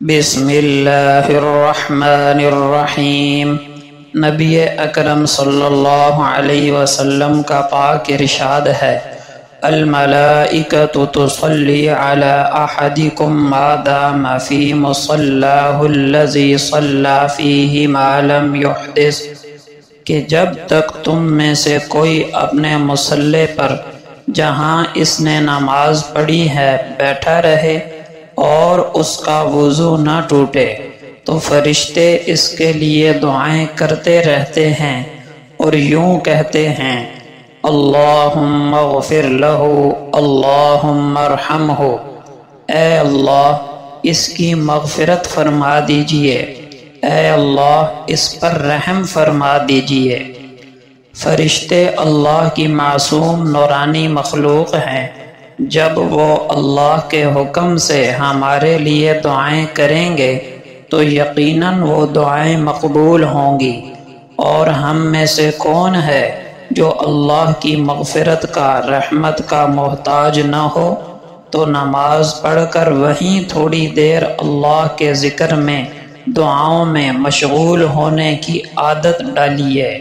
بسم اللہ الرحمن الرحیم۔ نبی اکرم صلی اللہ علیہ وسلم کا پاک ارشاد ہے، الملائکۃ تصلی علی احدکم ما دام فی مصلاہ الذی صلی فیہ ما لم یحدث، کہ جب تک تم میں سے کوئی اپنے مصلی پر جہاں اس نے نماز پڑھی ہے بیٹھا رہے اور اس کا وضو نہ ٹوٹے تو فرشتے اس کے لیے دعائیں کرتے رہتے ہیں اور یوں کہتے ہیں، اللہم اغفر لہ، اللہم ارحمہ، اے اللہ اس کی مغفرت فرما دیجئے، اے اللہ اس پر رحم فرما دیجئے۔ فرشتے اللہ کی معصوم نورانی مخلوق ہیں، جب وہ اللہ کے حکم سے ہمارے لیے دعائیں کریں گے تو یقیناً وہ دعائیں مقبول ہوں گی، اور ہم میں سے کون ہے جو اللہ کی مغفرت کا، رحمت کا محتاج نہ ہو؟ تو نماز پڑھ کر وہیں تھوڑی دیر اللہ کے ذکر میں، دعاؤں میں مشغول ہونے کی عادت ڈالیے۔